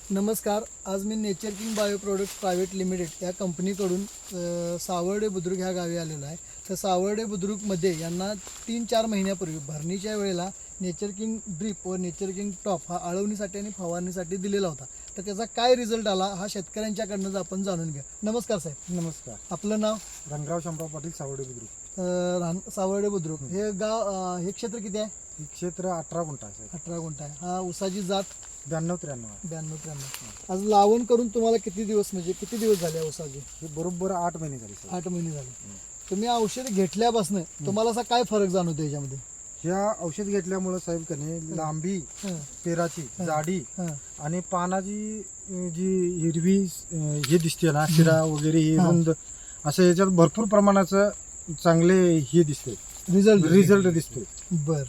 नमस्कार. आज मी Nature King Bio Products Private Limited या कंपनीकडून सावर्डे बुद्रुक ह्या गावी आलेलो आहे. तर सावर्डे बुद्रुकमध्ये यांना 3-4 महिन्यापूर्वी भरणीच्या वेळेला नेचर किंग ड्रीप व नेचर किंग टॉप हा आळवणीसाठी आणि फवारणीसाठी दिलेला होता. तर त्याचा काय रिझल्ट आला हा शेतकऱ्यांच्याकडूनच आपण जाणून घ्या. नमस्कार साहेब. नमस्कार. आपलं नाव? रंगराव शामराव पाटील, सावर्डे बुद्रुक. सावर्डे बुद्रुक हे गाव, हे क्षेत्र किती आहे? हे क्षेत्र 18 गुंठा आहे. 18 गुंठा आहे. हा ऊसाची जात 92-93. 92-93. आज लावण करून तुम्हाला किती दिवस झाले ऊसाची? हे बरोबर 8 महिने झाले. 8 महिने झाले. तुम्ही औषध घेतल्यापासून तुम्हाला असा काय फरक जाणवतो याच्यामध्ये? ह्या औषध घेतल्यामुळे साहेब कने लांबी, पेराची जाडी आणि पानाची जी हिरवी हे दिसते ना, शिरा वगैरे हे रुंद असं याच्यात भरपूर प्रमाणाचं चांगले हे दिसते, रिझल्ट दिसतो. बर,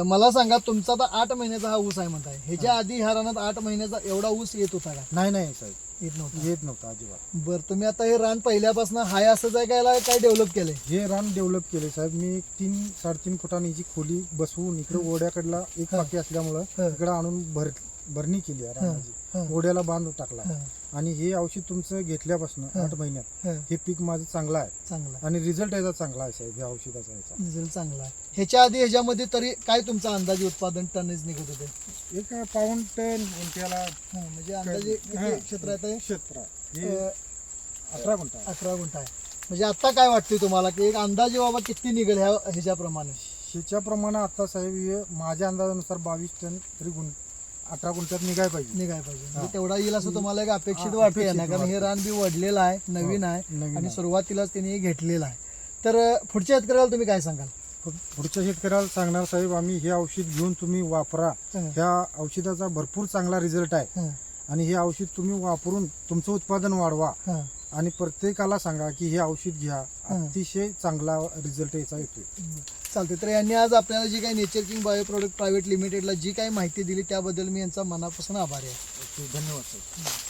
मला सांगा, तुमचा आता 8 महिन्याचा हा ऊस आहे म्हणताय. ह्याच्या आधी ह्या रानात 8 महिन्याचा एवढा ऊस येत होता का? नाही साहेब, येत नव्हता अजिबात. बर, तुम्ही आता हे रान पहिल्यापासून हाय असंच आहे का, काय डेव्हलप केलंय? हे रान डेव्हलप केले साहेब मी. 3-3.5 फुटांनी जी खोली बसवून इकडे ओढ्याकडला एक पाकी असल्यामुळं इकडे आणून भरणी केली आहे रानाची. ओढ्याला बांध टाकला आणि हे औषध तुमचं घेतल्यापासून 8 महिन्यात हे पीक माझं चांगलं आहे आणि रिझल्ट याचा चांगला आहे साहेब. या औषधाचा याचा रिझल्ट चांगला आहे. ह्याच्या आधी ह्याच्यामध्ये तरी काय तुमचा अंदाजे उत्पादन टनेज निघत होते? 1 पाऊण टन त्याला. म्हणजे अंदाजे किती क्षेत्र आहे? क्षेत्र 18 गुंठा. 18 गुंठा आहे. म्हणजे आता काय वाटते तुम्हाला की एक अंदाजे बाबा किती निघेल ह्याच्याप्रमाणे? ह्याच्याप्रमाणे आता साहेब हे माझ्या अंदाजानुसार 22 टन तरी 18 गुंठ्यात निघाय पाहिजे. म्हणजे तेवढा येईल असं तुम्हाला एक अपेक्षित वाटते ना, कारण हे रान बी वडलेलं आहे, नवीन आहे आणि सुरुवातीलाच त्यांनी घेतलेलं आहे. तर पुढच्या शेतकऱ्याला तुम्ही काय सांगाल? पुढच्या शेतकऱ्याला सांगणार साहेब, आम्ही हे औषध घेऊन तुम्ही वापरा. ह्या औषधाचा भरपूर चांगला रिझल्ट आहे आणि हे औषध तुम्ही वापरून तुमचं उत्पादन वाढवा आणि प्रत्येकाला सांगा की हे औषध घ्या. अतिशय चांगला रिझल्ट याचा येतोय. चालते. तर यांनी आज आपल्याला जी काही nature King bio product private लिमिटेडला जी काही माहिती दिली त्याबद्दल मी यांचा मनापासून आभारी आहे. धन्यवाद साहेब.